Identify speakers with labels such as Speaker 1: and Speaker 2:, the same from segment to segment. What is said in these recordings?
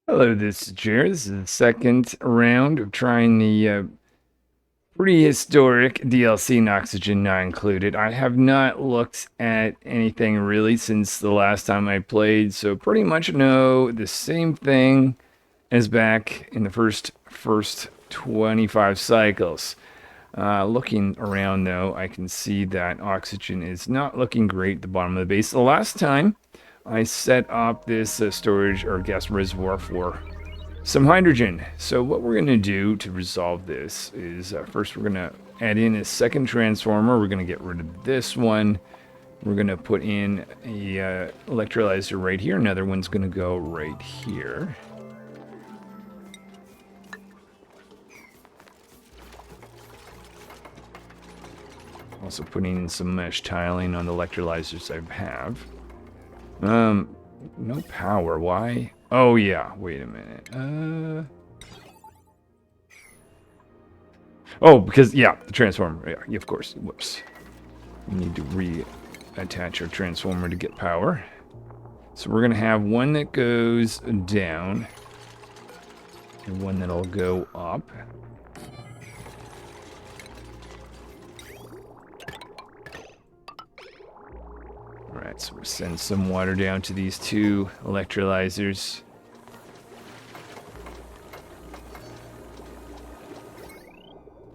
Speaker 1: Hello, this is Jared. This is the second round of trying the prehistoric DLC and oxygen not included. I have not looked at anything really since the last time I played, so pretty much know the same thing as back in the first 25 cycles. Looking around though, I can see that oxygen is not looking great at the bottom of the base. The last time I set up this storage or gas reservoir for some hydrogen. So what we're going to do to resolve this is first we're going to add in a second transformer. We're going to get rid of this one. We're going to put in a electrolyzer right here. Another one's going to go right here. Also putting in some mesh tiling on the electrolyzers I have. No power. Why? Oh yeah. Wait a minute. Oh, because yeah, the transformer. Yeah, of course. Whoops. We need to reattach our transformer to get power. So we're gonna have one that goes down and one that'll go up. Alright, so we'll send some water down to these two electrolyzers.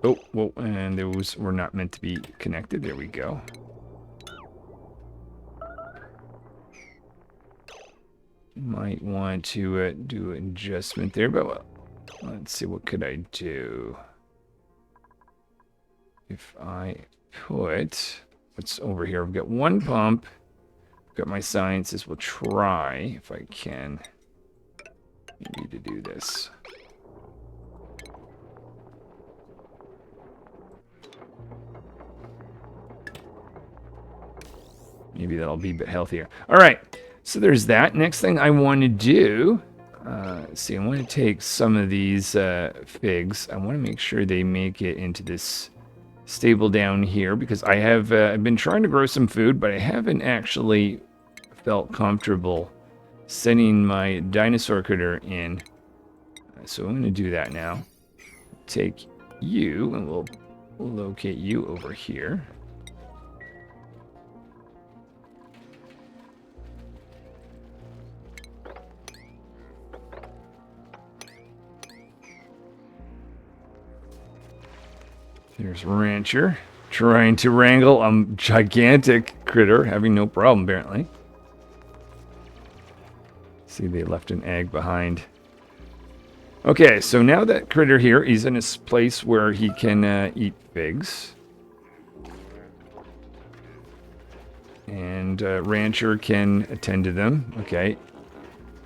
Speaker 1: Oh, whoa, and those were not meant to be connected. There we go. Might want to do an adjustment there, but well, let's see, what could I do? If I put, what's over here? I've got one pump. I've got my sciences. We'll try, if I can, maybe to do this. Maybe that'll be a bit healthier. All right, so there's that. Next thing I want to do, let's see, I want to take some of these figs. I want to make sure they make it into this stable down here because I have I've been trying to grow some food, but I haven't actually felt comfortable setting my dinosaur critter in. So I'm going to do that now. Take you, and we'll locate you over here. There's Rancher, trying to wrangle a gigantic critter, having no problem, apparently. See, they left an egg behind. Okay, so now that critter here, he's in a place where he can eat figs. And Rancher can attend to them. Okay.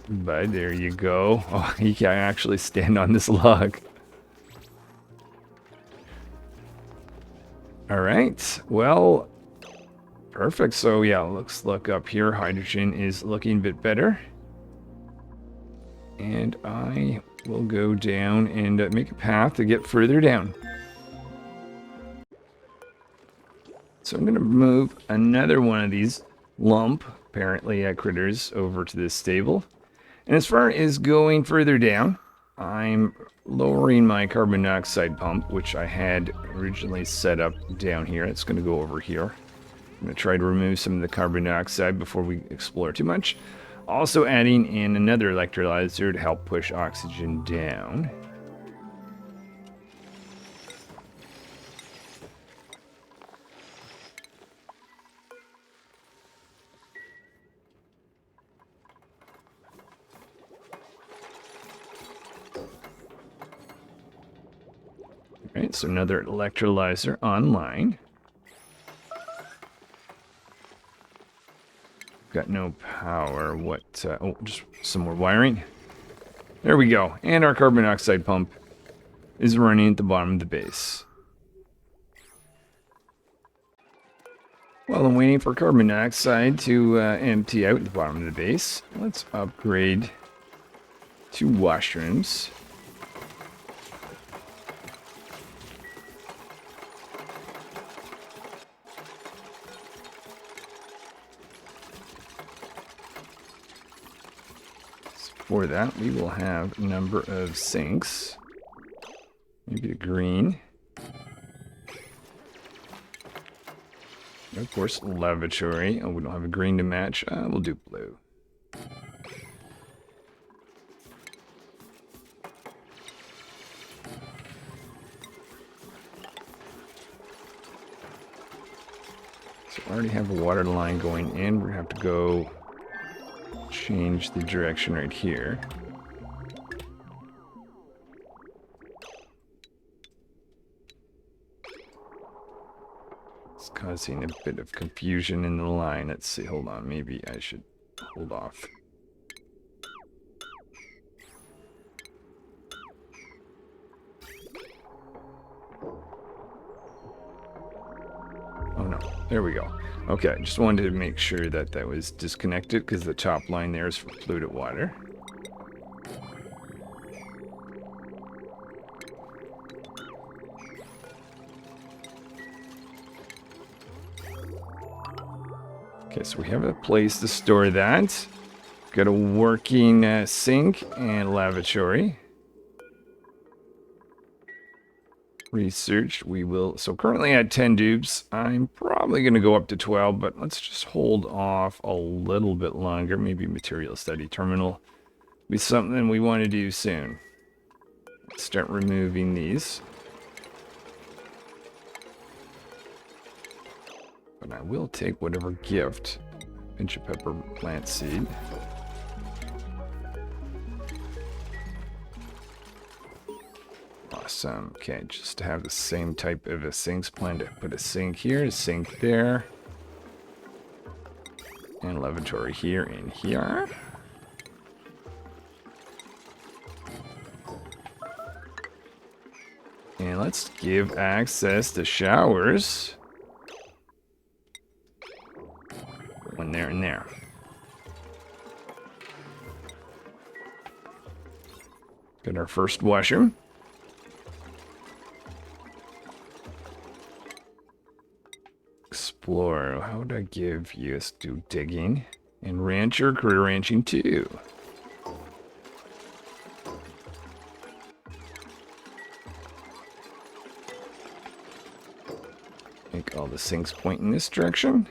Speaker 1: But there you go. Oh, he can actually stand on this log. All right. Well, perfect. So yeah, let's look up here. Hydrogen is looking a bit better. And I will go down and make a path to get further down. So I'm going to move another one of these lump, apparently critters, over to this stable. And as far as going further down, I'm lowering my carbon dioxide pump, which I had originally set up down here. It's going to go over here. I'm going to try to remove some of the carbon dioxide before we explore too much. Also adding in another electrolyzer to help push oxygen down. Alright, so another electrolyzer online. Got no power. What? Oh, just some more wiring. There we go. And our carbon dioxide pump is running at the bottom of the base. While I'm waiting for carbon dioxide to empty out at the bottom of the base, let's upgrade to washrooms. for that, we will have a number of sinks. Maybe the green. Of course, lavatory. Oh, we don't have a green to match. We'll do blue. So I already have a water line going in. We're going to have to go change the direction right here. It's causing a bit of confusion in the line. Let's see. Hold on. Maybe I should hold off. Oh no, there we go. Okay, just wanted to make sure that that was disconnected because the top line there is for polluted water. Okay, so we have a place to store that. Got a working sink and lavatory. Research, we will. So currently at 10 dupes. I'm probably going to go up to 12, but let's just hold off a little bit longer. Maybe material study terminal be something we want to do soon. Let's start removing these. But I will take whatever gift. Pinch of pepper plant seed. Awesome. Okay, just to have the same type of a sinks. Plan to put a sink here, a sink there. And a lavatory here and here. And let's give access to showers. One there and there. Got our first washroom. Explore. How would I give you? Let's do digging. And rancher, career ranching 2. Make all the sinks point in this direction.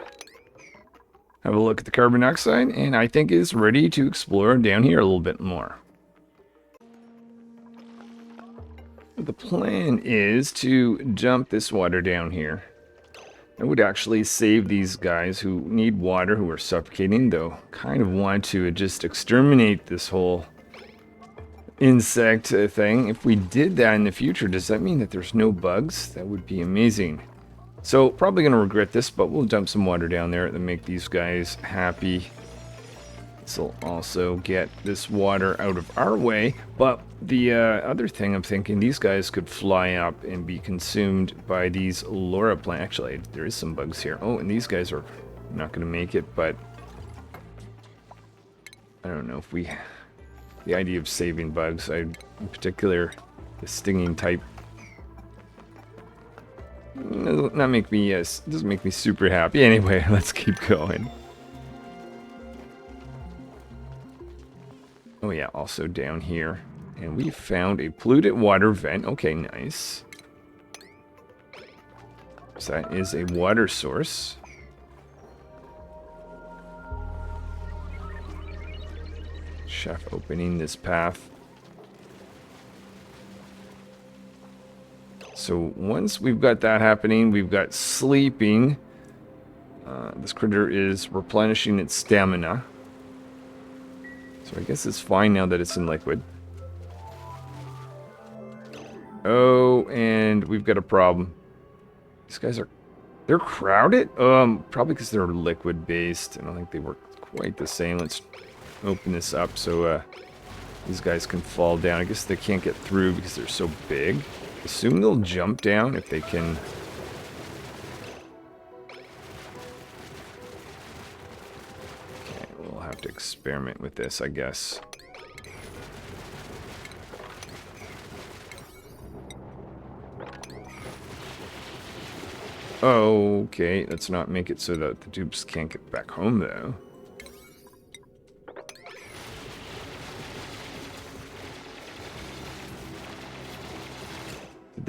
Speaker 1: Have a look at the carbon dioxide, and I think it's ready to explore down here a little bit more. The plan is to dump this water down here. I would actually save these guys who need water, who are suffocating, though. Kind of want to just exterminate this whole insect thing. If we did that in the future, does that mean that there's no bugs? That would be amazing. So, probably going to regret this, but we'll dump some water down there to make these guys happy. This will also get this water out of our way. But the other thing I'm thinking, these guys could fly up and be consumed by these Laura plants. Actually, there is some bugs here. Oh, and these guys are not going to make it, but I don't know if we... The idea of saving bugs, in particular, the stinging type, not make me, doesn't make me super happy. Anyway, let's keep going. Oh yeah, also down here. And we found a polluted water vent. Okay, nice. So that is a water source. Chef opening this path. So once we've got that happening, we've got sleeping. This critter is replenishing its stamina. So I guess it's fine now that it's in liquid. Oh, and we've got a problem. These guys they're crowded? Probably because they're liquid based. I don't think they work quite the same. Let's open this up so these guys can fall down. I guess they can't get through because they're so big. Assume they'll jump down if they can. Okay, we'll have to experiment with this, I guess. Okay, let's not make it so that the dupes can't get back home, though.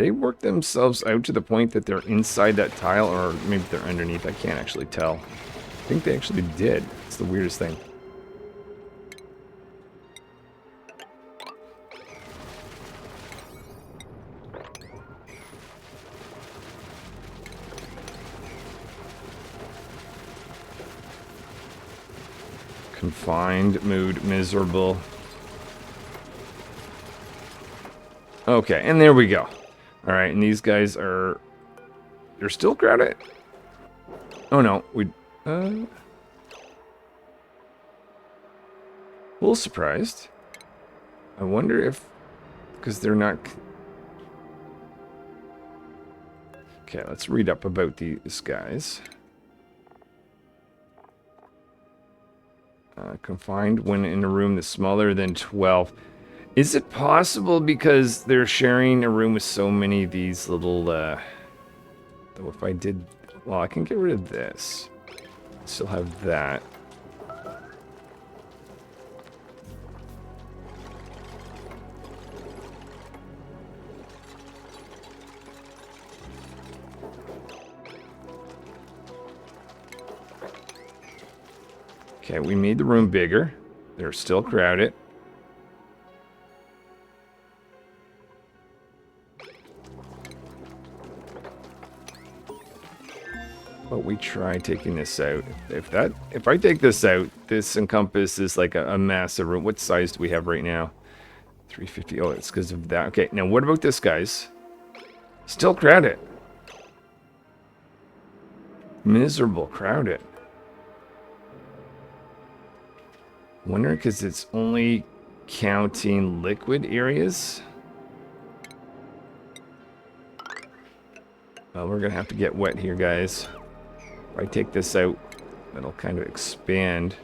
Speaker 1: they work themselves out to the point that they're inside that tile, or maybe they're underneath? I can't actually tell. I think they actually did. It's the weirdest thing. Confined, mood, miserable. Okay, and there we go. Alright, and these guys are... They're still crowded? Oh no, we... a little surprised. I wonder if... Because they're not... Okay, let's read up about these guys. Confined when in a room that's smaller than 12. Is it possible because they're sharing a room with so many of these little, though if I did, well, I can get rid of this. Still have that. Okay, we made the room bigger. They're still crowded. But we try taking this out. If I take this out, this encompasses like a massive room. What size do we have right now? 350. Oh, it's because of that. Okay, now what about this, guys? Still crowded. Miserable, crowded. Wonder because it's only counting liquid areas. Well, we're gonna have to get wet here, guys. If I take this out, it'll kind of expand.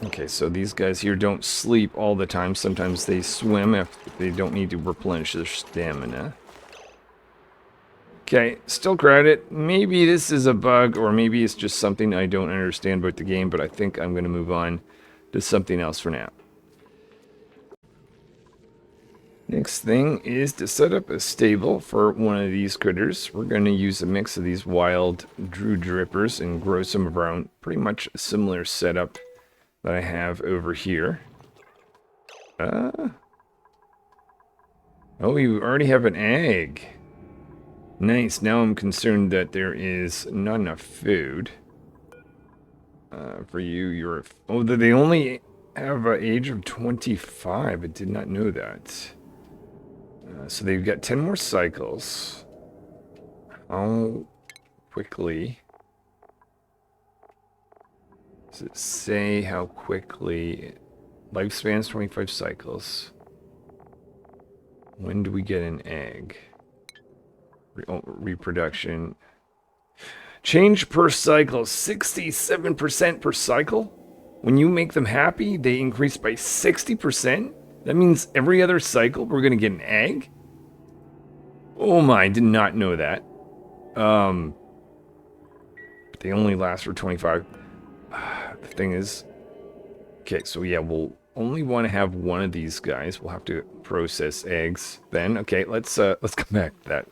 Speaker 1: Okay, so these guys here don't sleep all the time. Sometimes they swim if they don't need to replenish their stamina. Okay, still crowded. Maybe this is a bug, or maybe it's just something I don't understand about the game, but I think I'm going to move on to something else for now. Next thing is to set up a stable for one of these critters. We're going to use a mix of these wild Drew drippers and grow some of our own. Pretty much a similar setup that I have over here. Oh, you already have an egg. Nice. Now I'm concerned that there is not enough food for you. Oh, they only have an age of 25. I did not know that. So they've got 10 more cycles. How quickly? Does it say how quickly? Lifespan's 25 cycles. When do we get an egg? Reproduction. Change per cycle, 67% per cycle. When you make them happy, they increase by 60%. That means every other cycle we're going to get an egg? Oh my, I did not know that. But they only last for 25. The thing is... Okay, so yeah, we'll only want to have one of these guys. We'll have to process eggs then. Okay, let's come back to that.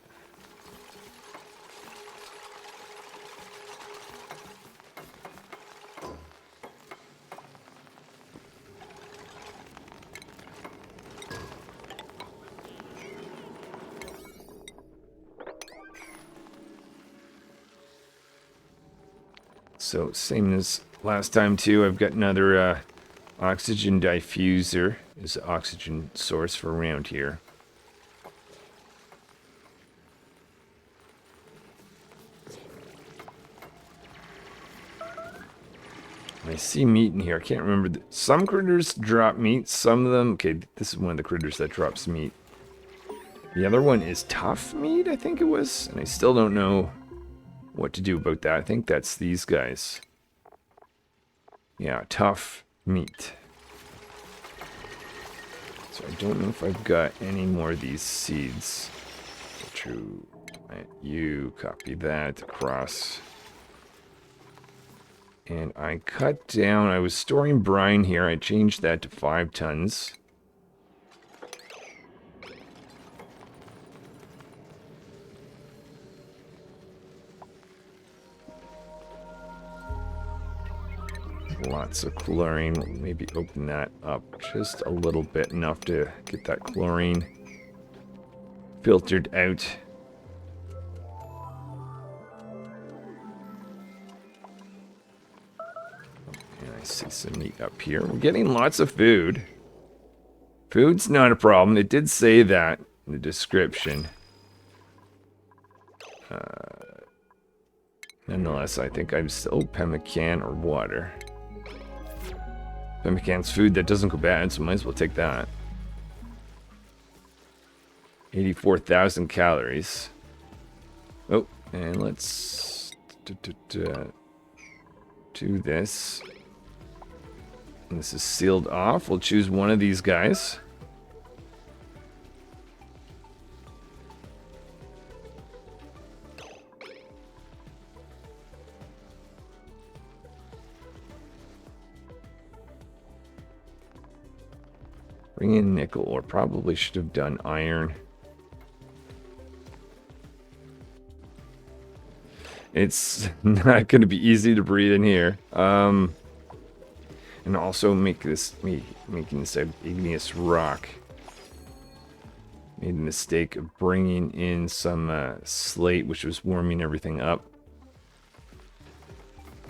Speaker 1: So, same as last time too, I've got another oxygen diffuser. Is the oxygen source for around here. I see meat in here. I can't remember. Some critters drop meat. Some of them... Okay, this is one of the critters that drops meat. The other one is tough meat, I think it was. And I still don't know what to do about that. I think that's these guys. Yeah, tough meat. So I don't know if I've got any more of these seeds. True. You copy that across. And I cut down, I was storing brine here. I changed that to 5 tons. Lots of chlorine. Maybe open that up just a little bit, enough to get that chlorine filtered out. And I see some meat up here. We're getting lots of food. Food's not a problem. It did say that in the description. Nonetheless, I think I'm still pemmican or water. Pemmican's food that doesn't go bad, so might as well take that. 84,000 calories. Oh, and let's do this. And this is sealed off. We'll choose one of these guys. Bring in nickel, or probably should have done iron. It's not going to be easy to breathe in here. And also making this igneous rock. Made a mistake of bringing in some slate, which was warming everything up.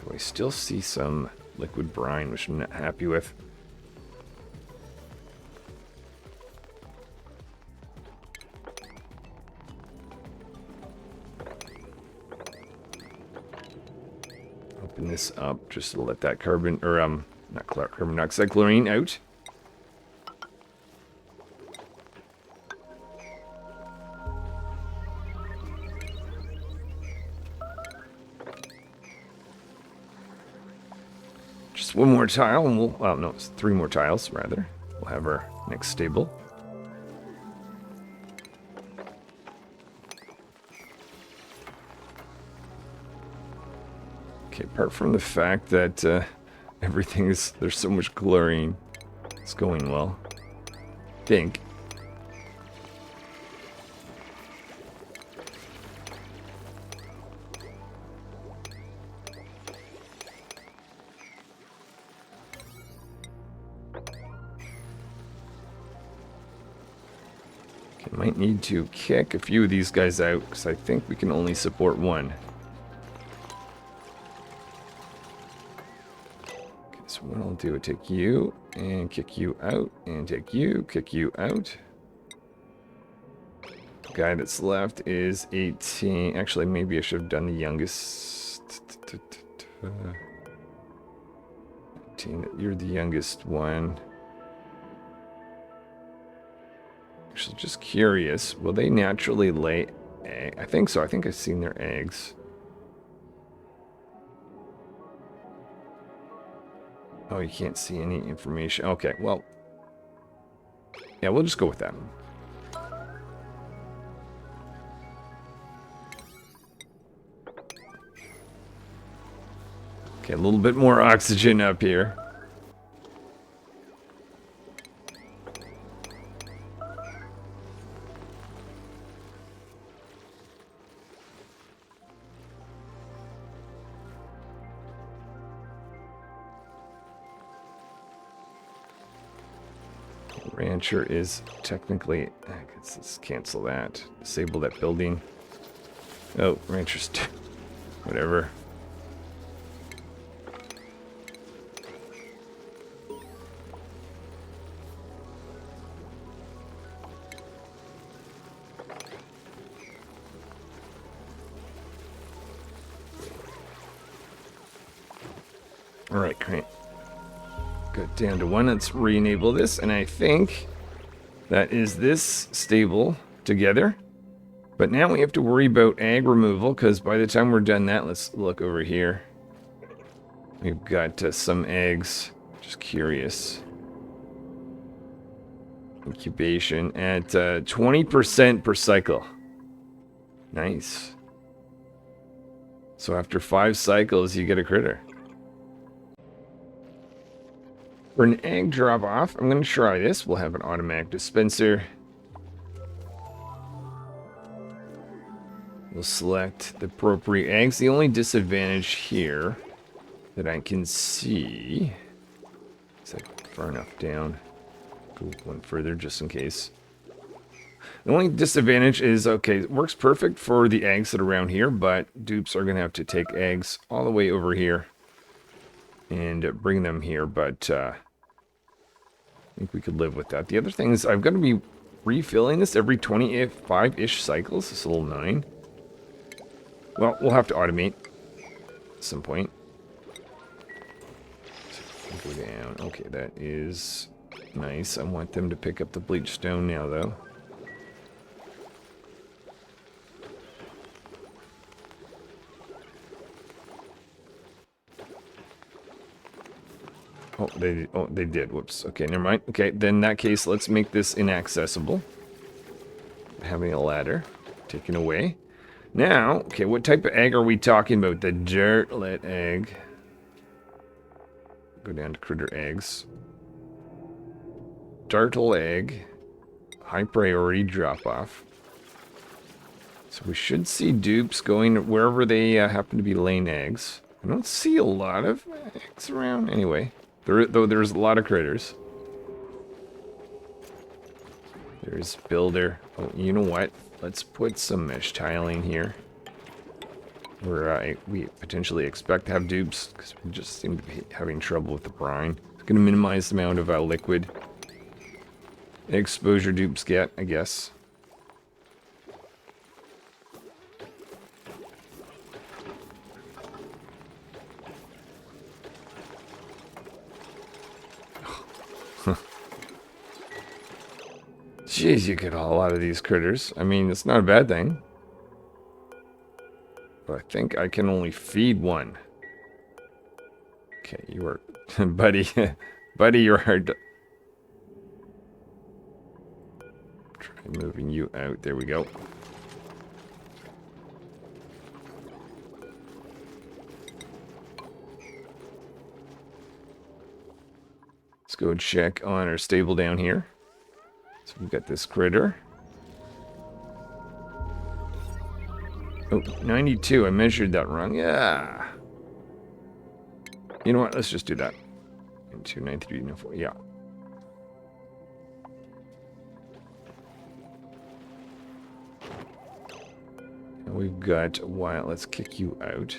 Speaker 1: Do I still see some liquid brine, which I'm not happy with? Open this up just to let that carbon, or not carbon dioxide, chlorine out. Just one more tile and we'll, well, no, it's 3 more tiles rather. We'll have our next stable. Okay, apart from the fact that there's so much chlorine, it's going well. I think. Okay, might need to kick a few of these guys out because I think we can only support one. So what I'll do is take you and kick you out, and take you, kick you out. The guy that's left is 18. Actually, maybe I should have done the youngest. 18. You're the youngest one. Actually, just curious. Will they naturally lay eggs? I think so. I think I've seen their eggs. Oh, you can't see any information. Okay, well. Yeah, we'll just go with that. Okay, a little bit more oxygen up here. Rancher is technically, let's cancel that. Disable that building. Oh, rancher's whatever. All right, great. Got down to 1. Let's re-enable this, and I think that is this stable together. But now we have to worry about ag removal, because by the time we're done that, let's look over here. We've got some eggs. Just curious. Incubation at 20% per cycle. Nice. So after 5 cycles, you get a critter. For an egg drop off, I'm going to try this. We'll have an automatic dispenser. We'll select the appropriate eggs. The only disadvantage here that I can see is that far enough down. Go one further just in case. The only disadvantage is, okay, it works perfect for the eggs that are around here, but dupes are going to have to take eggs all the way over here and bring them here, but I think we could live with that. The other thing is I've got to be refilling this every 25-ish cycles. This little 9. Well, we'll have to automate at some point. So go down. Okay, that is nice. I want them to pick up the bleach stone now, though. Oh, they did. Whoops. Okay, never mind. Okay, then in that case, let's make this inaccessible. Having a ladder taken away. Now, okay, what type of egg are we talking about? The dirtlet egg. Go down to critter eggs. Dartle egg. High priority drop off. So we should see dupes going wherever they happen to be laying eggs. I don't see a lot of eggs around anyway. Though there's a lot of critters. There's builder. Oh, you know what? Let's put some mesh tiling here. Where we potentially expect to have dupes, because we just seem to be having trouble with the brine. It's going to minimize the amount of liquid exposure dupes get, I guess. Jeez, you get a lot of these critters. I mean, it's not a bad thing. But I think I can only feed one. Okay, you are... buddy, buddy, you're hard to... Try moving you out. There we go. Let's go check on our stable down here. So we've got this critter. Oh, 92. I measured that wrong. Yeah. You know what? Let's just do that. 92, 93, 94. Yeah. And we've got a while. Let's kick you out.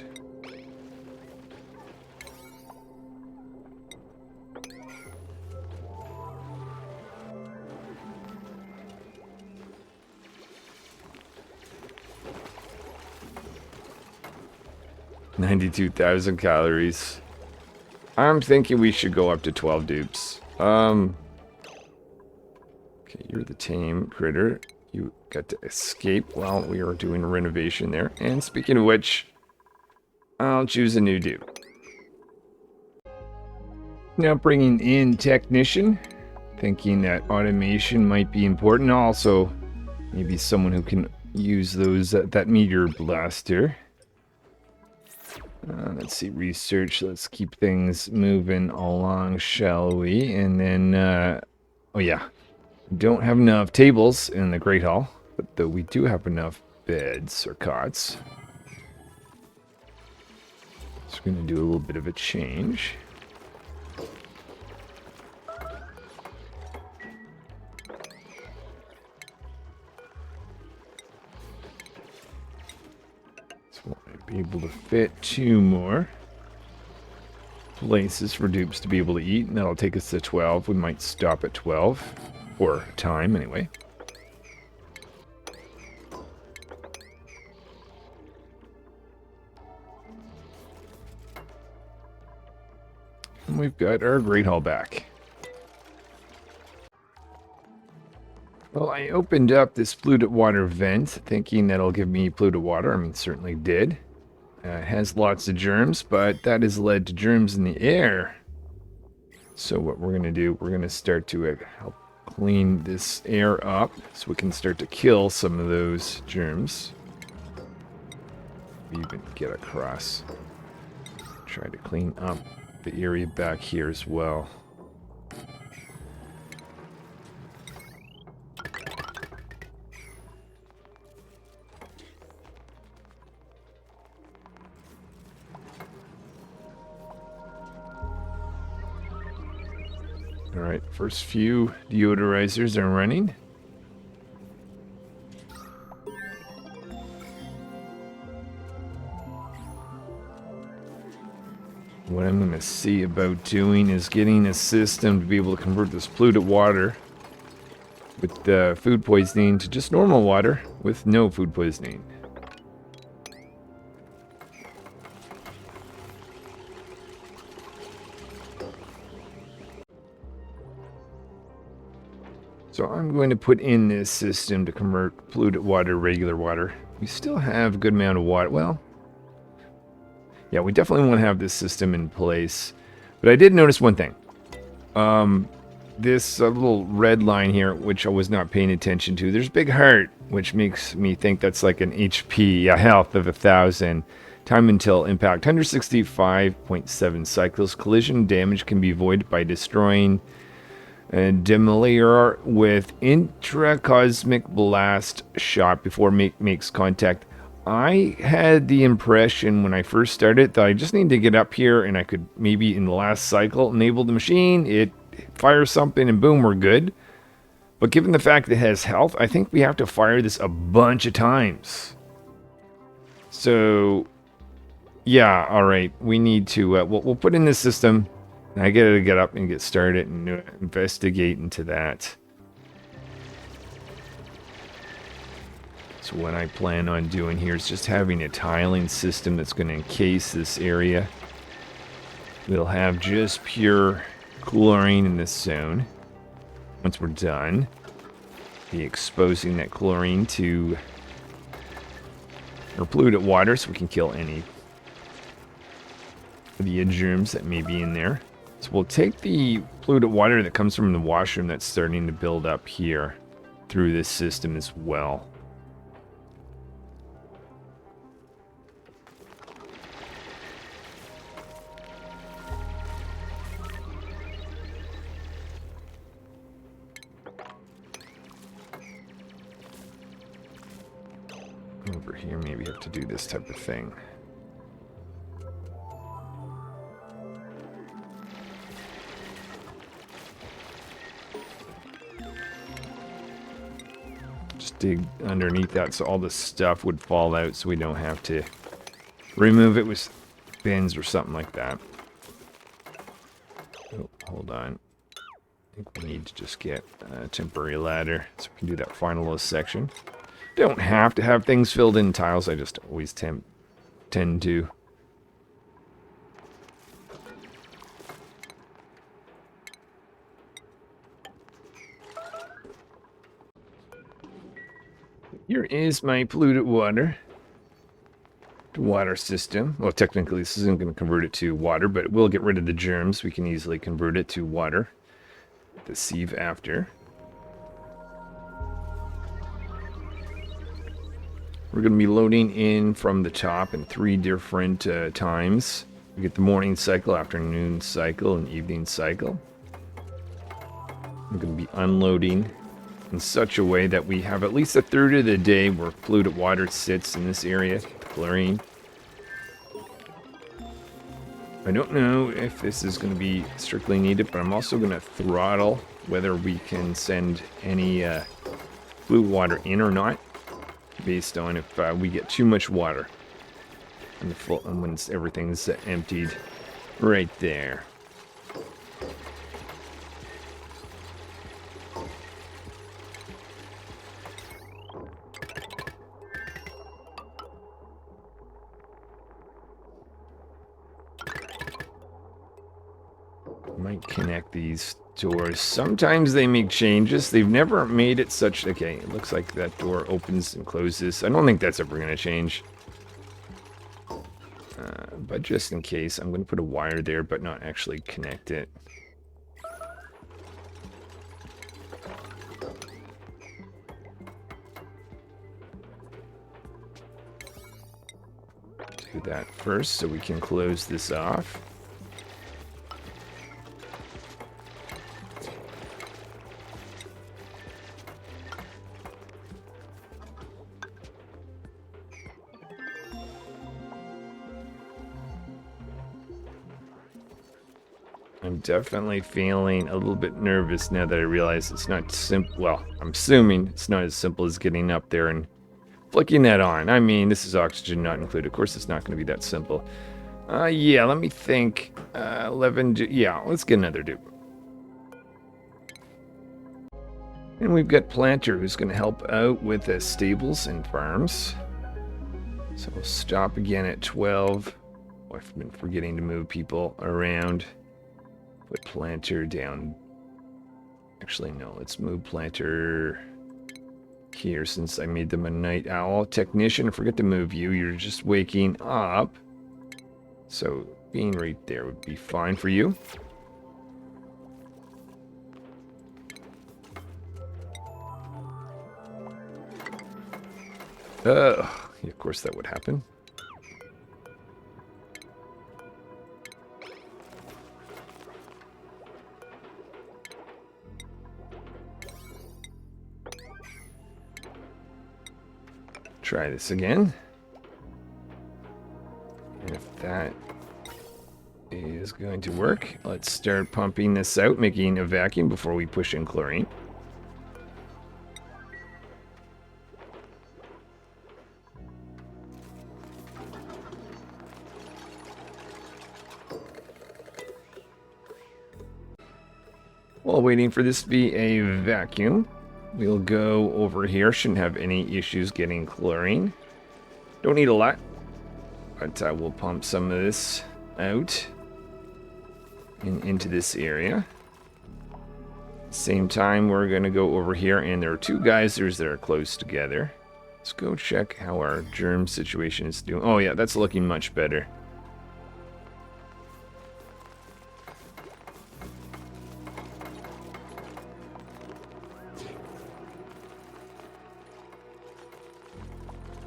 Speaker 1: $92,000 calories. I'm thinking we should go up to 12 dupes. Okay, you're the tame critter. You got to escape while we are doing a renovation there. And speaking of which, I'll choose a new dupe. Now bringing in technician. Thinking that automation might be important. Also, maybe someone who can use those that meteor blaster. Let's see, research. Let's keep things moving along, shall we? And then, oh yeah, don't have enough tables in the Great Hall, but though we do have enough beds or cots. So we're going to do a little bit of a change. Be able to fit 2 more places for dupes to be able to eat, and that'll take us to 12. We might stop at 12, or time anyway. And we've got our Great Hall back. Well, I opened up this polluted water vent thinking that'll give me polluted water. I mean, it certainly did. has lots of germs, but that has led to germs in the air. So what we're going to do, we're going to start to help clean this air up so we can start to kill some of those germs. Even get across. Try to clean up the area back here as well. Alright, first few deodorizers are running. What I'm going to see about doing is getting a system to be able to convert this polluted water with food poisoning to just normal water with no food poisoning. So I'm going to put in this system to convert polluted water to regular water. We still have a good amount of water. Well, yeah, we definitely want to have this system in place. But I did notice one thing. This little red line here, which I was not paying attention to, there's a big heart, which makes me think that's like an HP, a health of 1,000. Time until impact, 165.7 cycles. Collision damage can be avoided by destroying Demolier with intracosmic blast shot before makes contact. I had the impression when I first started that I just need to get up here and I could maybe in the last cycle enable the machine, it fires something and boom, we're good. But given the fact that it has health, I think we have to fire this a bunch of times. So yeah, alright, we need to, we'll put in this system. I gotta get up and get started and investigate into that. So what I plan on doing here is just having a tiling system that's going to encase this area. We'll have just pure chlorine in this zone. Once we're done, be exposing that chlorine to or polluted water so we can kill any of the germs that may be in there. So we'll take the polluted water that comes from the washroom that's starting to build up here through this system as well. Over here, maybe have to do this type of thing. Dig underneath that so all the stuff would fall out so we don't have to remove it with bins or something like that. Oh, hold on. I think we need to just get a temporary ladder so we can do that final little section. Don't have to have things filled in tiles, I just always tend to. Here is my polluted water system. Well, technically this isn't going to convert it to water, but it will get rid of the germs. We can easily convert it to water. The sieve after. We're going to be loading in from the top in 3 different times. We get the morning cycle, afternoon cycle, and evening cycle. We're going to be unloading in such a way that we have at least a third of the day where polluted water sits in this area, chlorine. I don't know if this is going to be strictly needed, but I'm also going to throttle whether we can send any polluted water in or not, based on if we get too much water and when everything's emptied right there. Might connect these doors. Sometimes they make changes. They've never made it such... Okay, it looks like that door opens and closes. I don't think that's ever going to change. But just in case, I'm going to put a wire there, but not actually connect it. Do that first so we can close this off. I'm definitely feeling a little bit nervous now that I realize it's not simple. Well, I'm assuming it's not as simple as getting up there and flicking that on. I mean, this is oxygen not included. Of course, it's not going to be that simple. Yeah, let me think. 11, yeah, let's get another dupe. And we've got Planter, who's going to help out with stables and farms. So we'll stop again at 12. Oh, I've been forgetting to move people around. Put Planter down. Actually, no, let's move Planter here since I made them a night owl. Technician, forget to move you. You're just waking up. So being right there would be fine for you. Yeah, of course that would happen. Try this again. And if that is going to work, let's start pumping this out, making a vacuum before we push in chlorine. While waiting for this to be a vacuum, we'll go over here. Shouldn't have any issues getting chlorine. Don't need a lot, but we'll pump some of this out and into this area. Same time, we're going to go over here, and there are two geysers that are close together. Let's go check how our germ situation is doing. Oh yeah, that's looking much better.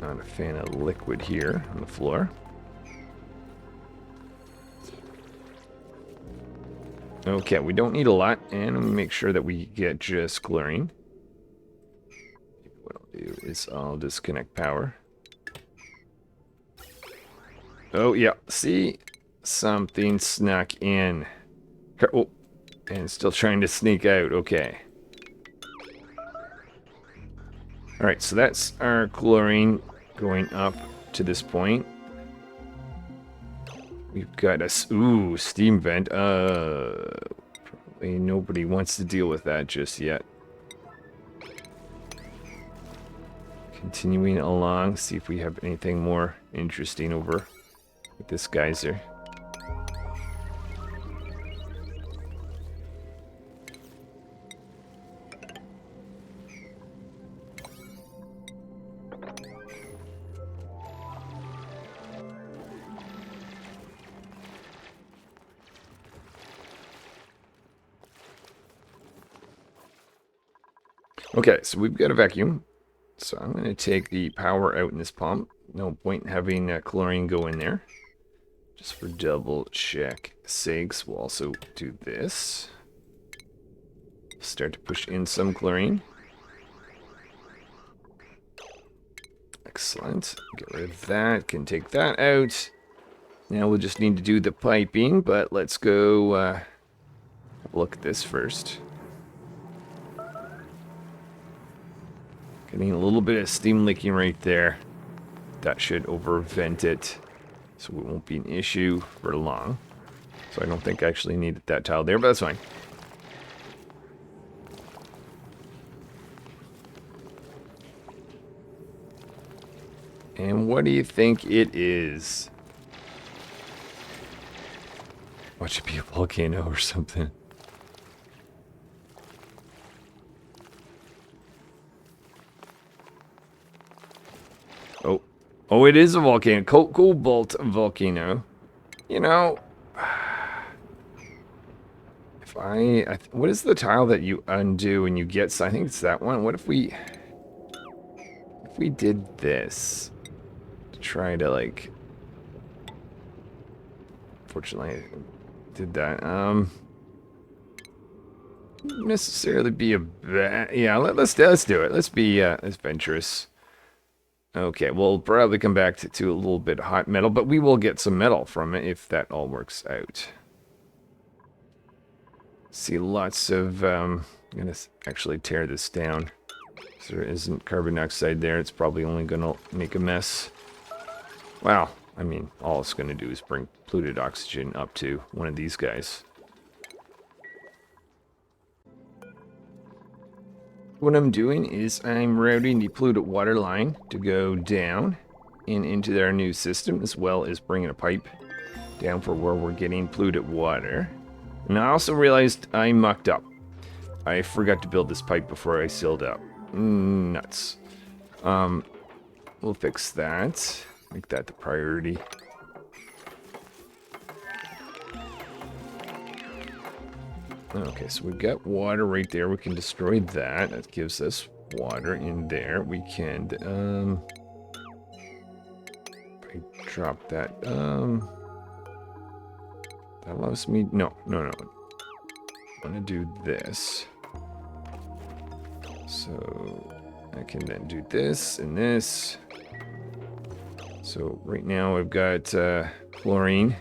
Speaker 1: Not a fan of liquid here on the floor. Okay, we don't need a lot, and make sure that we get just chlorine. What I'll do is I'll disconnect power. Oh yeah, see? Something snuck in. Oh, and still trying to sneak out, okay. Alright, so that's our chlorine going up to this point. We've got a steam vent. Probably nobody wants to deal with that just yet. Continuing along, see if we have anything more interesting over with this geyser. Okay, so we've got a vacuum. So I'm going to take the power out in this pump. No point in having chlorine go in there. Just for double check sakes, we'll also do this. Start to push in some chlorine. Excellent. Get rid of that. Can take that out. Now we'll just need to do the piping, but let's go have a look at this first. Getting a little bit of steam leaking right there. That should overvent it, so it won't be an issue for long. So I don't think I actually needed that tile there, but that's fine. And what do you think it is? Watch it be a volcano or something. Oh, Oh, it is a volcano. Cobalt volcano. You know, if what is the tile that you undo and you get? I think it's that one. What if we did this to try to like? Fortunately, I did that. Necessarily be a bad. Yeah, let's do it. Let's be adventurous. Okay, we'll probably come back to a little bit of hot metal, but we will get some metal from it if that all works out. See lots of, I'm going to actually tear this down. So there isn't carbon dioxide there. It's probably only going to make a mess. Wow, I mean, all it's going to do is bring polluted oxygen up to one of these guys. What I'm doing is I'm routing the polluted water line to go down and into their new system, as well as bringing a pipe down for where we're getting polluted water. And I also realized I mucked up. I forgot to build this pipe before I sealed up. Nuts. We'll fix that. Make that the priority. Okay, so we've got water right there. We can destroy that. That gives us water in there. We can, if I drop that, that allows me, no. I want to do this. So I can then do this and this. So right now I've got chlorine.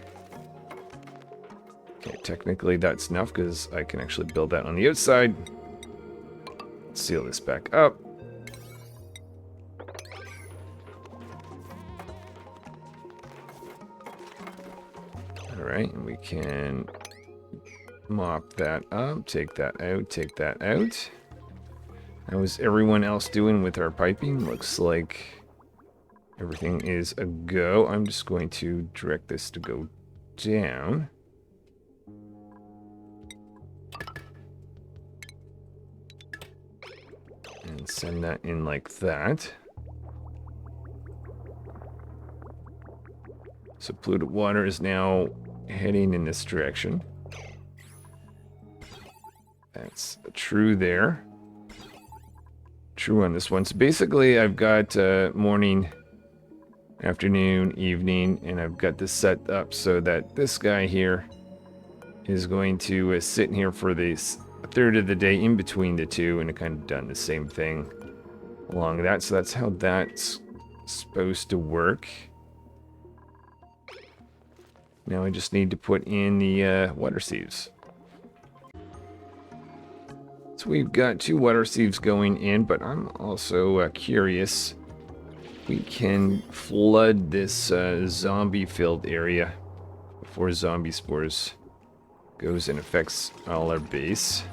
Speaker 1: Okay, technically that's enough because I can actually build that on the outside. Seal this back up. Alright, and we can mop that up, take that out, take that out. How is everyone else doing with our piping? Looks like everything is a go. I'm just going to direct this to go down. And send that in like that. So polluted water is now heading in this direction. That's true there. True on this one. So basically I've got morning, afternoon, evening, and I've got this set up so that this guy here is going to sit in here for this third of the day in between the two, and it kind of done the same thing along that. So that's how that's supposed to work. Now I just need to put in the water sieves. So we've got 2 water sieves going in, but I'm also curious. We can flood this zombie-filled area before zombie spores goes and affects all our base.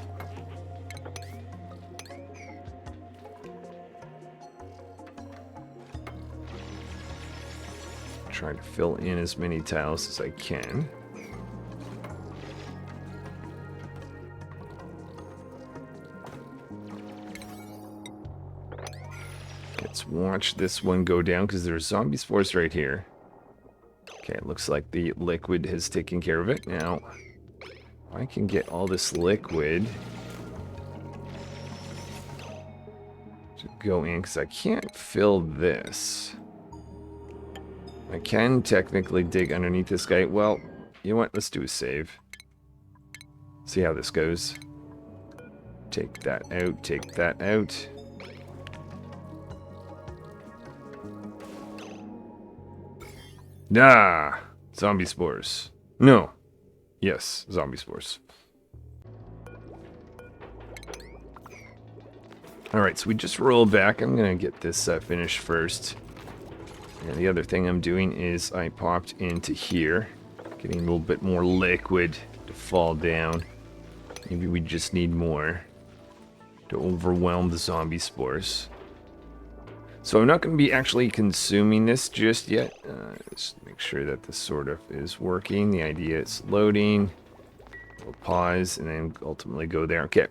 Speaker 1: Try to fill in as many tiles as I can. Let's watch this one go down because there's zombie spores right here. Okay, it looks like the liquid has taken care of it. Now, I can get all this liquid to go in because I can't fill this. I can technically dig underneath this guy. Well, you know what? Let's do a save. See how this goes. Take that out, take that out. Nah! Zombie spores. No. Yes, zombie spores. Alright, so we just roll back. I'm going to get this finished first. And the other thing I'm doing is I popped into here, getting a little bit more liquid to fall down. Maybe we just need more to overwhelm the zombie spores. So I'm not going to be actually consuming this just yet. Just make sure that this sort of is working. The idea is loading. We'll pause and then ultimately go there. Okay.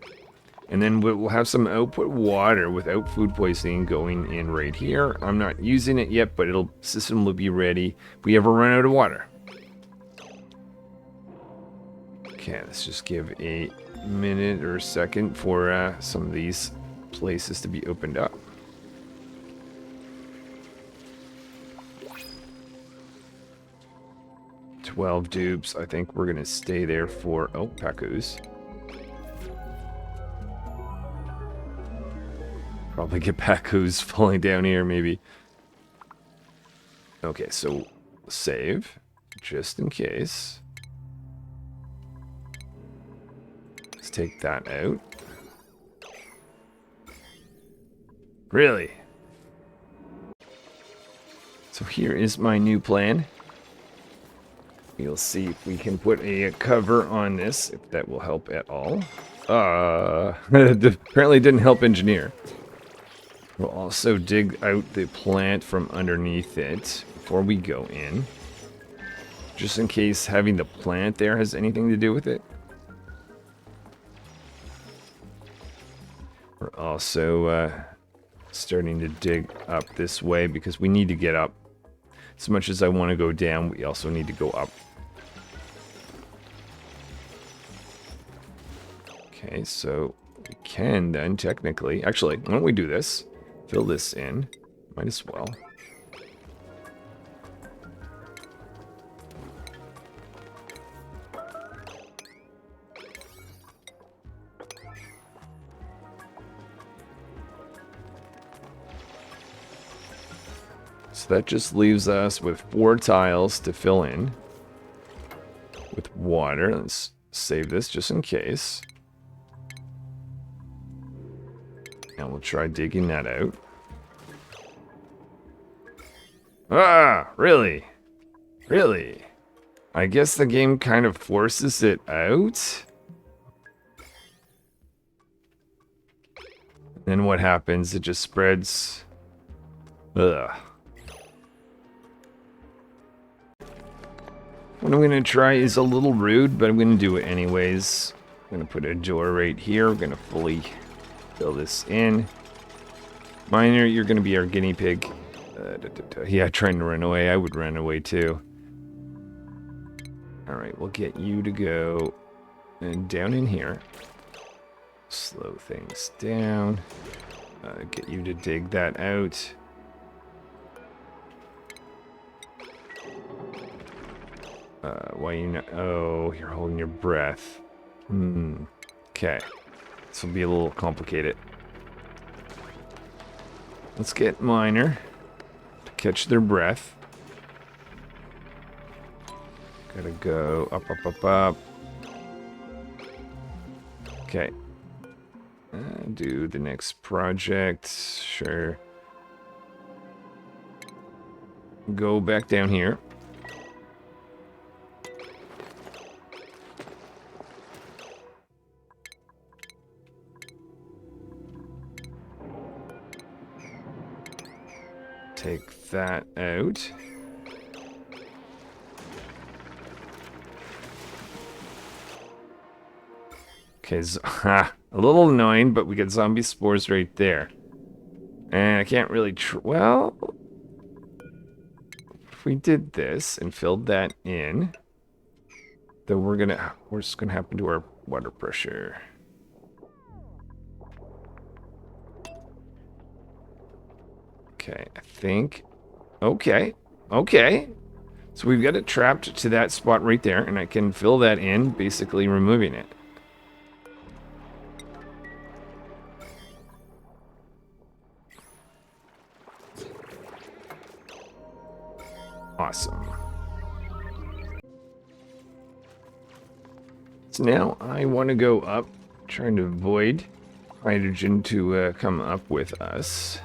Speaker 1: And then we'll have some output water without food poisoning going in right here. I'm not using it yet, but system will be ready if we ever run out of water. Okay, let's just give a minute or a second for some of these places to be opened up. $12 dupes. I think we're gonna stay there for Pacos. Probably get Pacos falling down here, maybe. Okay, so save just in case. Let's take that out. Really? So here is my new plan. We'll see if we can put a cover on this, if that will help at all. Apparently didn't help engineer. We'll also dig out the plant from underneath it before we go in. Just in case having the plant there has anything to do with it. We're also starting to dig up this way because we need to get up. As much as I want to go down, we also need to go up. Okay, so we can then technically... Actually, why don't we do this? Fill this in. Might as well. So that just leaves us with 4 tiles to fill in with water. Let's save this just in case. And we'll try digging that out. Ah, really? Really? I guess the game kind of forces it out. Then what happens? It just spreads. Ugh. What I'm going to try is a little rude, but I'm going to do it anyways. I'm going to put a door right here. We're going to fully fill this in. Miner, you're going to be our guinea pig. Yeah, trying to run away. I would run away too. Alright, we'll get you to go and down in here. Slow things down. Get you to dig that out. Why you not? Oh, you're holding your breath. Okay. This will be a little complicated. Let's get Miner to catch their breath. Gotta go up, up, up, up. Okay. Do the next project. Sure. Go back down here. Take that out. Okay, a little annoying, but we get zombie spores right there. And I can't really well, if we did this and filled that in, then what's gonna happen to our water pressure? Okay, I think. Okay. So we've got it trapped to that spot right there, and I can fill that in, basically removing it. Awesome. So now I want to go up, trying to avoid hydrogen to come up with us.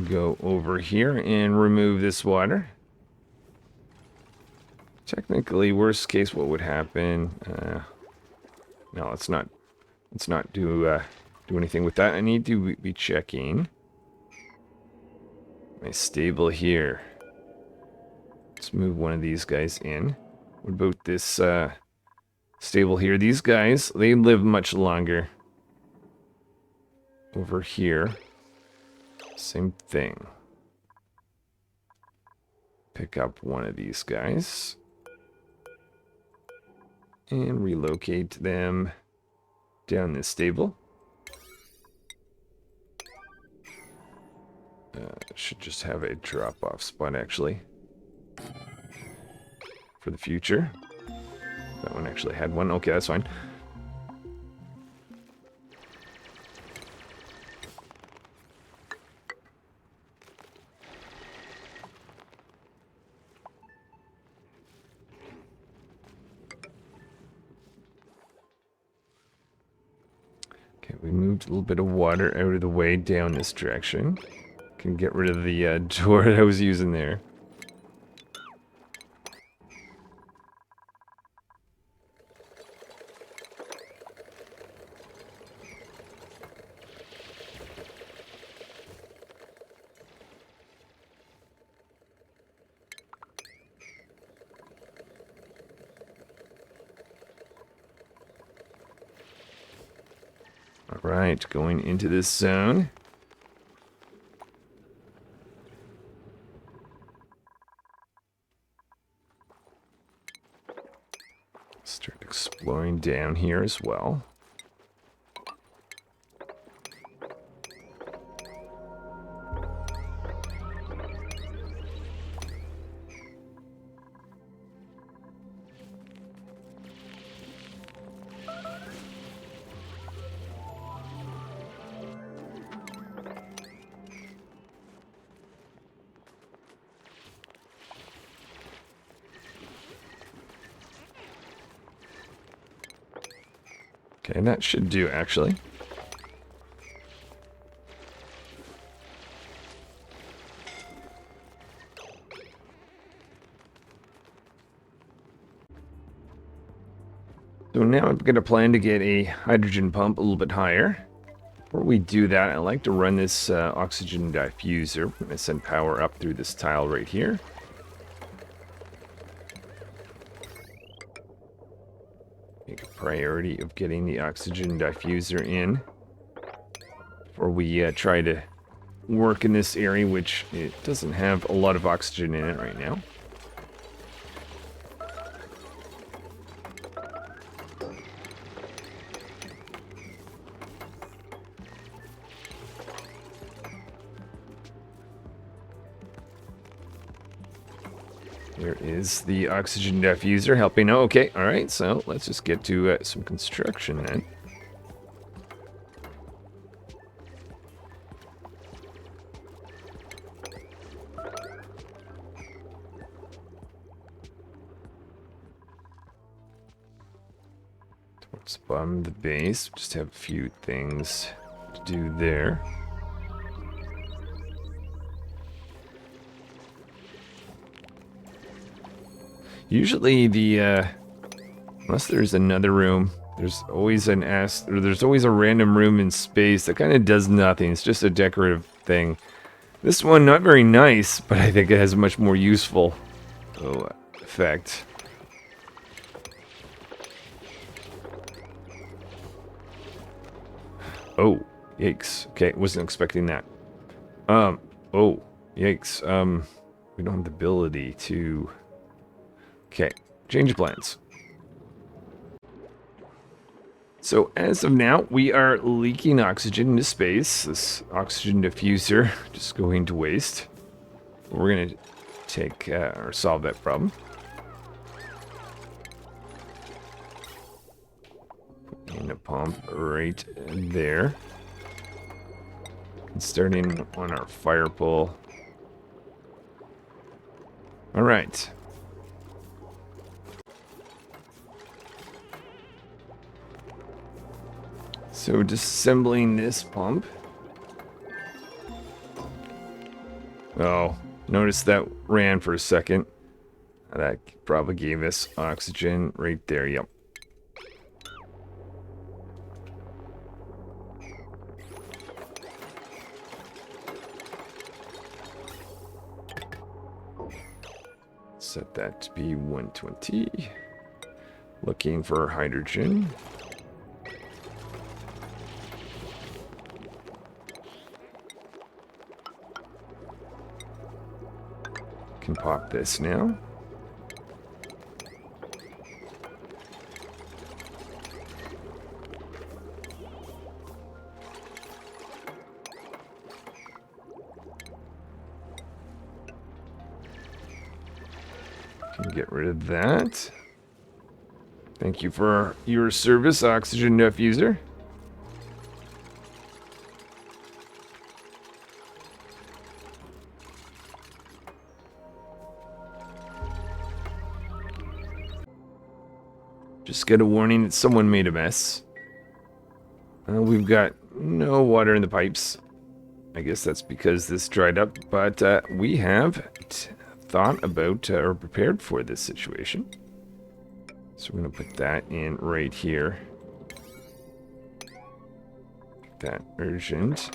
Speaker 1: Go over here and remove this water. Technically, worst case, what would happen? No, let's not do anything with that. I need to be checking my stable here. Let's move one of these guys in. What about this stable here? These guys, they live much longer. Over here, same thing. Pick up one of these guys. And relocate them down this stable. Should just have a drop-off spot, actually. For the future. That one actually had one. Okay, that's fine. Okay, we moved a little bit of water out of the way down this direction. Can get rid of the door that I was using there. Alright, going into this zone. Start exploring down here as well. Okay, that should do, actually. So now I'm going to plan to get a hydrogen pump a little bit higher. Before we do that, I like to run this oxygen diffuser. I'm going to send power up through this tile right here. Make a priority of getting the oxygen diffuser in before we try to work in this area, which it doesn't have a lot of oxygen in it right now. There is the oxygen diffuser helping. Oh, okay, all right, so let's just get to some construction then. Towards the bottom of the base, just have a few things to do there. Usually unless there's another room, there's always there's always a random room in space that kind of does nothing. It's just a decorative thing. This one, not very nice, but I think it has a much more useful effect. Oh, yikes. Okay, wasn't expecting that. Oh, yikes. We don't have the ability to... Okay, change of plans. So as of now, we are leaking oxygen into space. This oxygen diffuser just going to waste. We're going to take or solve that problem. Put in a pump right there. And starting on our fire pole. All right. So disassembling this pump. Oh, notice that ran for a second. That probably gave us oxygen right there, yep. Set that to be 120. Looking for hydrogen. Can pop this now. Can get rid of that. Thank you for your service, oxygen diffuser. Just get a warning that someone made a mess. We've got no water in the pipes. I guess that's because this dried up, but we have thought about or prepared for this situation. So we're going to put that in right here. That urgent.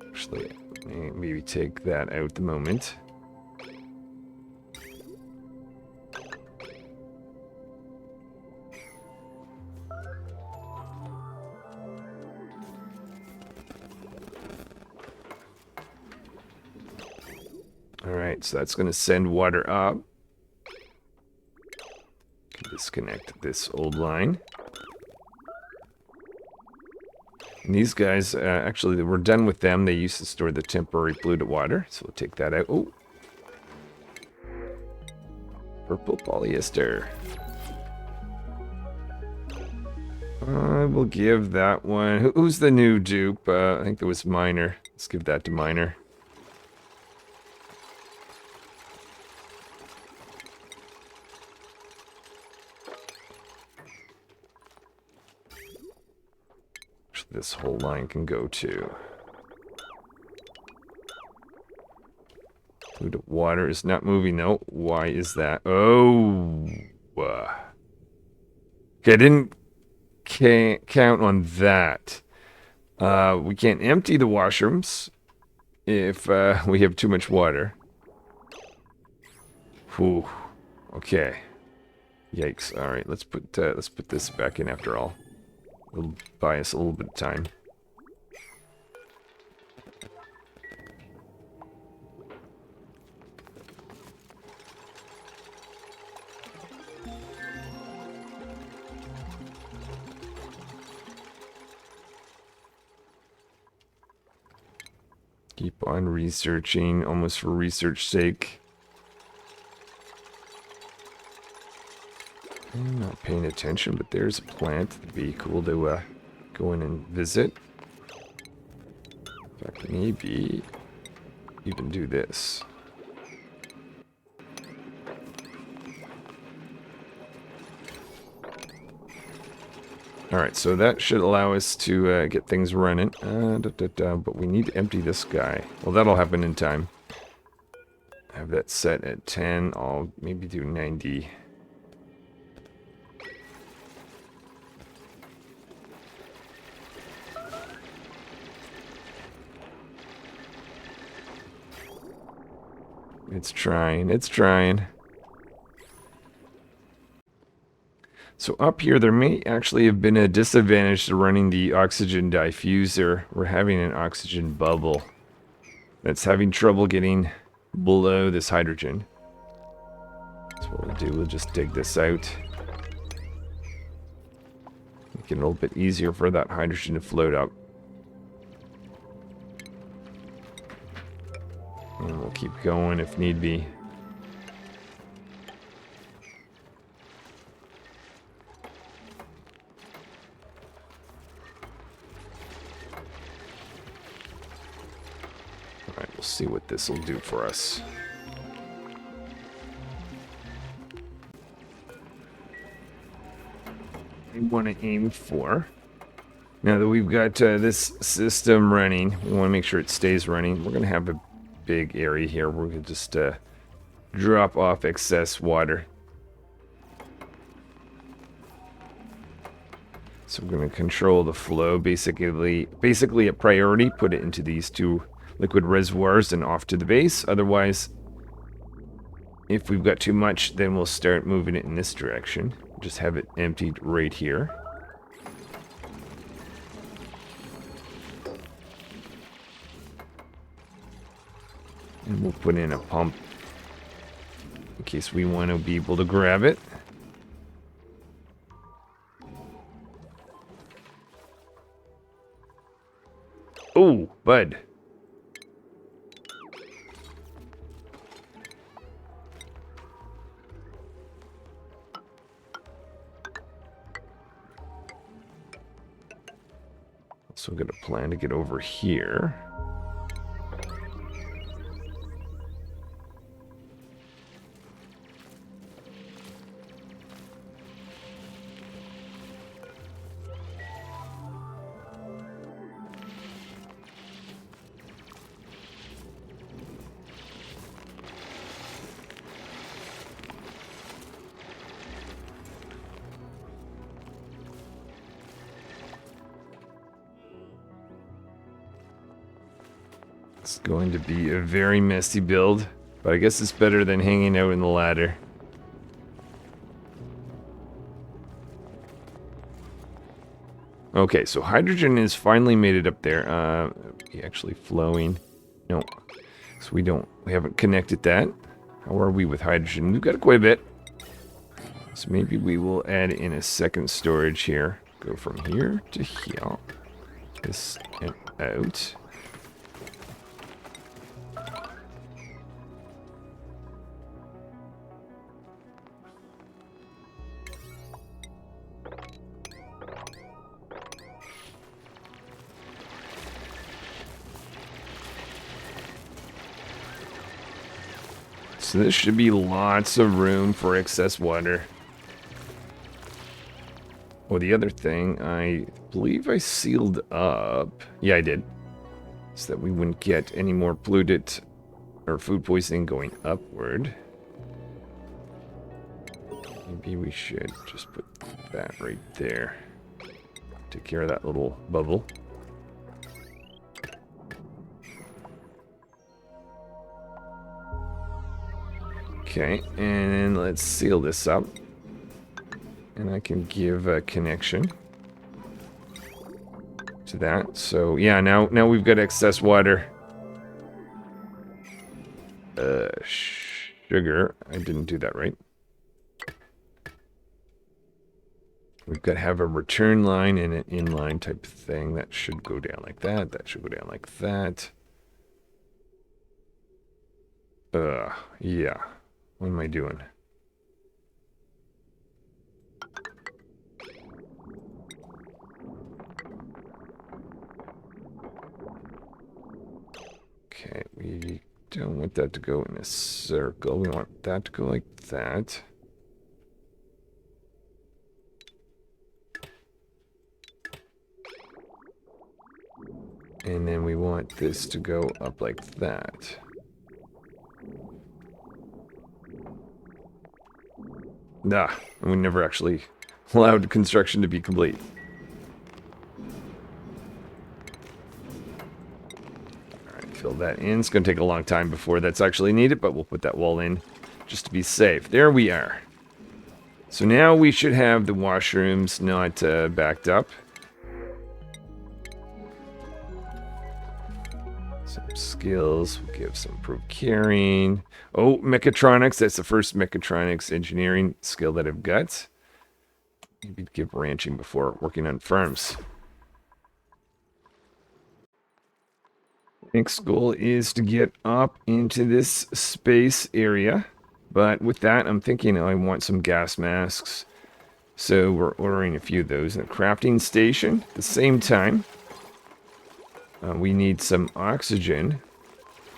Speaker 1: Actually, maybe take that out at the moment. Alright, so that's going to send water up. Disconnect this old line. And these guys, actually, we're done with them. They used to store the temporary polluted water, so we'll take that out. Oh! Purple polyester. I will give that one... Who's the new dupe? I think there was Miner. Let's give that to Miner. This whole line can go to. Polluted water is not moving though. Why is that? Oh. Okay, I didn't count on that. We can't empty the washrooms if we have too much water. Whew. Okay. Yikes. All right, let's put this back in after all. It'll buy us a little bit of time. Keep on researching, almost for research sake. I'm not paying attention, but there's a plant. It'd be cool to go in and visit. In fact, maybe even do this. Alright, so that should allow us to get things running. But we need to empty this guy. Well, that'll happen in time. Have that set at 10. I'll maybe do 90. It's trying, it's trying. So up here, there may actually have been a disadvantage to running the oxygen diffuser. We're having an oxygen bubble that's having trouble getting below this hydrogen. So what we'll do, we'll just dig this out. Make it a little bit easier for that hydrogen to float up. And we'll keep going if need be. Alright, we'll see what this will do for us. We want to aim for. Now that we've got this system running, we want to make sure it stays running. We're going to have a big area here. We're going to just drop off excess water. So we're going to control the flow. Basically a priority, put it into these two liquid reservoirs and off to the base. Otherwise, if we've got too much, then we'll start moving it in this direction. Just have it emptied right here. And we'll put in a pump in case we want to be able to grab it. Oh, bud. So we've got a plan to get over here. It's going to be a very messy build, but I guess it's better than hanging out in the ladder. Okay, so hydrogen is finally made it up there. Actually flowing. No, so we haven't connected that. How are we with hydrogen? We've got quite a bit. So maybe we will add in a second storage here. Go from here to here. This and out. So this should be lots of room for excess water. Oh, the other thing, I believe I sealed up. Yeah, I did. So that we wouldn't get any more polluted or food poisoning going upward. Maybe we should just put that right there. Take care of that little bubble. Okay, and let's seal this up. And I can give a connection to that. So yeah, now we've got excess water. Sugar. I didn't do that right. We've got to have a return line and an inline type of thing. That should go down like that. That should go down like that. Yeah. What am I doing? Okay, we don't want that to go in a circle. We want that to go like that. And then we want this to go up like that. Nah, we never actually allowed construction to be complete. Alright, fill that in. It's going to take a long time before that's actually needed, but we'll put that wall in just to be safe. There we are. So now we should have the washrooms not backed up. Some skills. We'll give some procuring. Oh, mechatronics. That's the first mechatronics engineering skill that I've got. Maybe give ranching before working on farms. Next goal is to get up into this space area. But with that, I'm thinking I want some gas masks. So we're ordering a few of those in a crafting station. At the same time, we need some oxygen.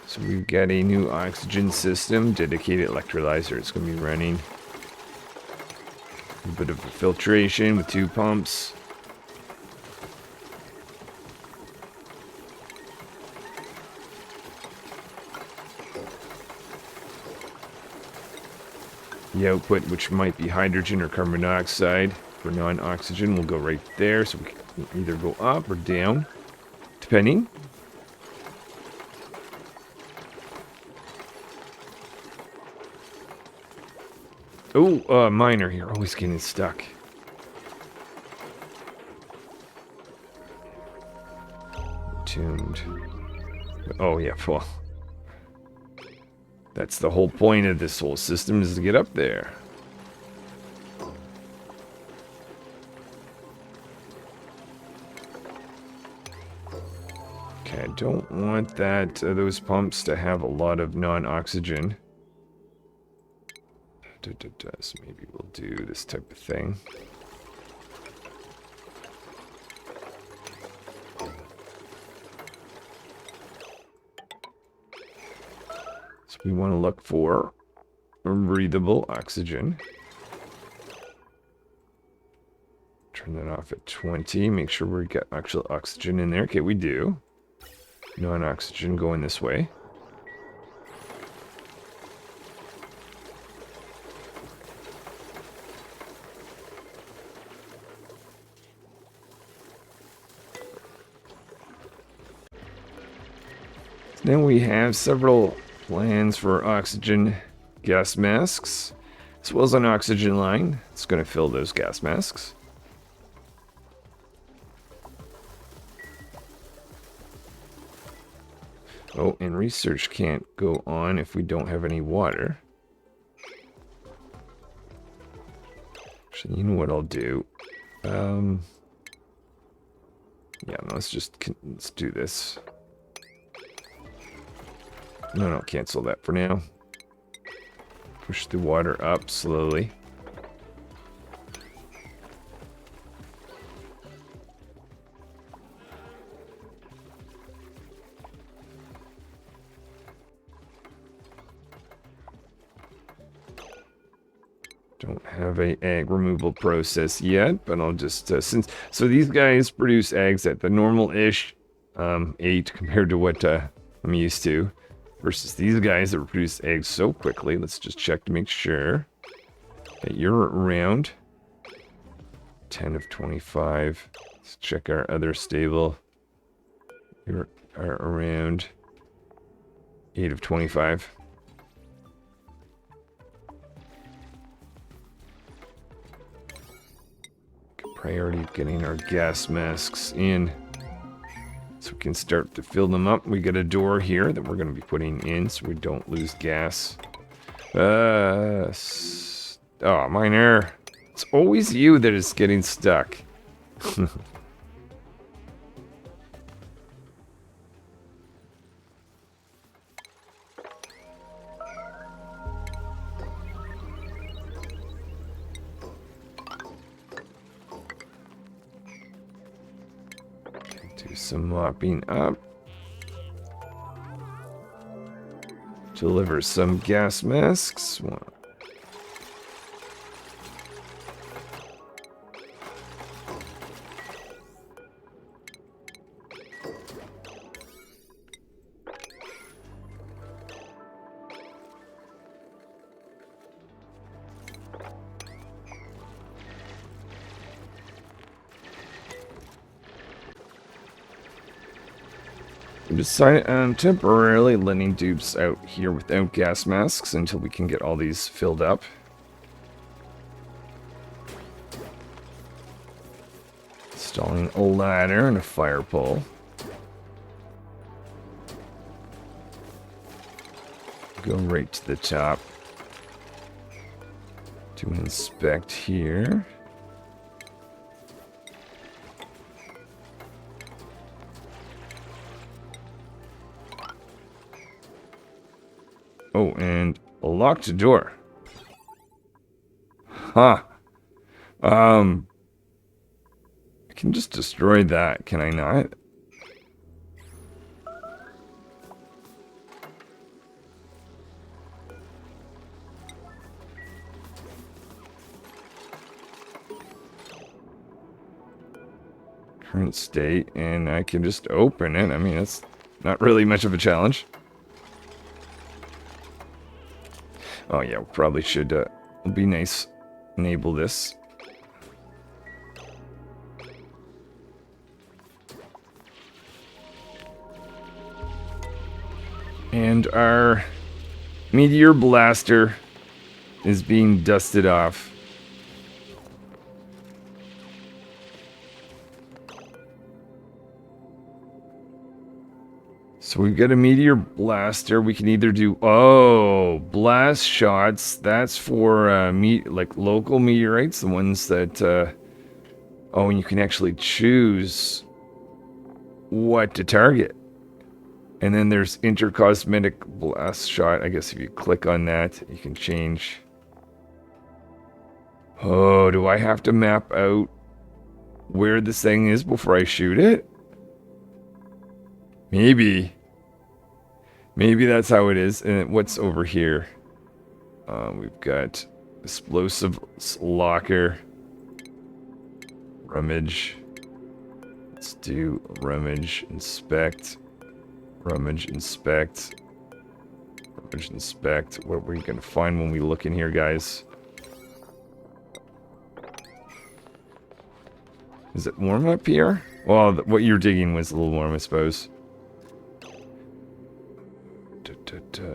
Speaker 1: So we've got a new oxygen system, dedicated electrolyzer. It's going to be running. A bit of a filtration with 2 pumps. The output, which might be hydrogen or carbon dioxide for non-oxygen, will go right there. So we can either go up or down, depending. Oh, miner here, always getting stuck. Tuned. Oh yeah, well, that's the whole point of this whole system, is to get up there. Okay, I don't want that those pumps to have a lot of non-oxygen. So maybe we'll do this type of thing. So we want to look for breathable oxygen. Turn that off at 20. Make sure we got actual oxygen in there. Okay, we do. Non-oxygen going this way. Then we have several plans for oxygen gas masks, as well as an oxygen line. It's going to fill those gas masks. Oh, and research can't go on if we don't have any water. Actually, you know what I'll do? Yeah, let's do this. No, cancel that for now. Push the water up slowly. Don't have a egg removal process yet, but I'll just so these guys produce eggs at the normal-ish 8 compared to what I'm used to, versus these guys that produce eggs so quickly. Let's just check to make sure that you're around. 10 of 25. Let's check our other stable. You are around 8 of 25. Priority getting our gas masks in so we can start to fill them up. We got a door here that we're going to be putting in so we don't lose gas. Oh, miner. It's always you that is getting stuck. Do some mopping up. Deliver some gas masks. Decided on temporarily letting dupes out here without gas masks until we can get all these filled up. Installing a ladder and a fire pole. Go right to the top to inspect here. Oh, and a locked door. Huh. I can just destroy that, can I not? Current state, and I can just open it. I mean, it's not really much of a challenge. Oh yeah, we probably should, it'll be nice, enable this. And our meteor blaster is being dusted off. So we've got a meteor blaster. We can either do blast shots. That's for like local meteorites, the ones that and you can actually choose what to target. And then there's intercosmetic blast shot. I guess if you click on that, you can change. Oh, do I have to map out where this thing is before I shoot it? Maybe. Maybe that's how it is. And what's over here? We've got explosive locker. Rummage. Let's do rummage, inspect. Rummage, inspect. Rummage, inspect. What are we going to find when we look in here, guys? Is it warm up here? Well, what you're digging was a little warm, I suppose.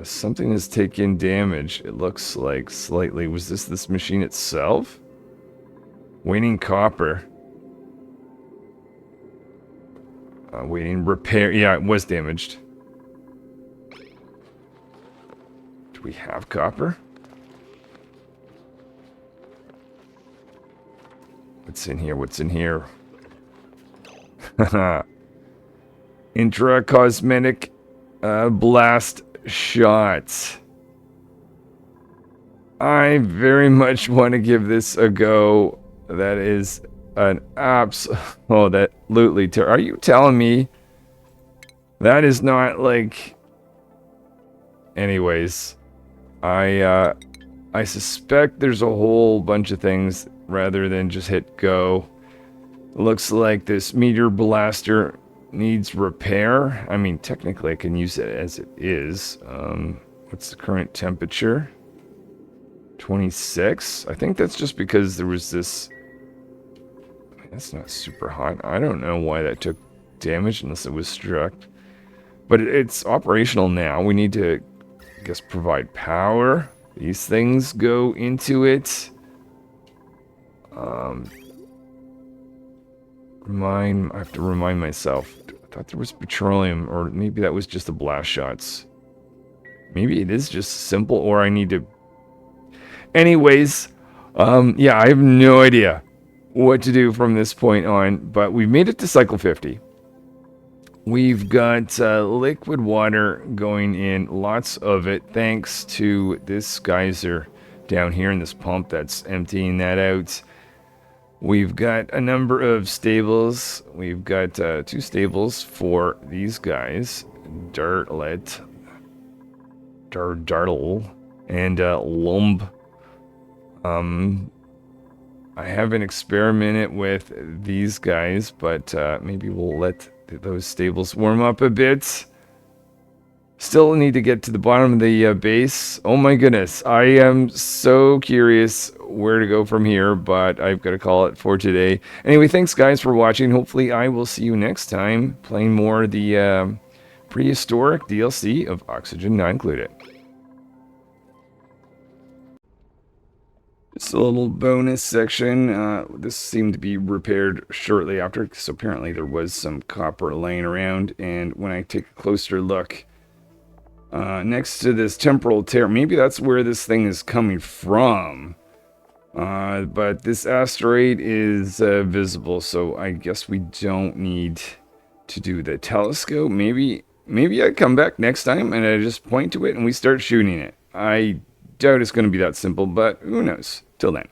Speaker 1: Something has taken damage. It looks like slightly. Was this machine itself? Waning copper. Waiting repair. Yeah, it was damaged. Do we have copper? What's in here? What's in here? Intra-cosmetic blast shots. I very much want to give this a go. That is an absolutely are you telling me that is not like... Anyways, I suspect there's a whole bunch of things rather than just hit go. Looks like this meteor blaster needs repair. I mean, technically I can use it as it is. What's the current temperature? 26. I think that's just because there was this... That's not super hot. I don't know why that took damage unless it was struck. But it's operational now. We need to, I guess, provide power. These things go into it. I have to remind myself. I thought there was petroleum, or maybe that was just the blast shots. Maybe it is just simple, or I need to... Anyways, yeah, I have no idea what to do from this point on, but we've made it to cycle 50. We've got liquid water going in, lots of it, thanks to this geyser down here in this pump that's emptying that out. We've got a number of stables. We've got 2 stables for these guys, Dartlet, Dartle, and Lumb. I haven't experimented with these guys, but maybe we'll let those stables warm up a bit. Still need to get to the bottom of the base. Oh my goodness, I am so curious where to go from here, but I've got to call it for today. Anyway, thanks guys for watching. Hopefully I will see you next time playing more of the Prehistoric DLC of Oxygen Not Included. Just a little bonus section. This seemed to be repaired shortly after, because apparently there was some copper laying around. And when I take a closer look, next to this temporal tear, maybe that's where this thing is coming from. But this asteroid is visible, so I guess we don't need to do the telescope. Maybe I come back next time and I just point to it and we start shooting it. I doubt it's going to be that simple, but who knows? Till then.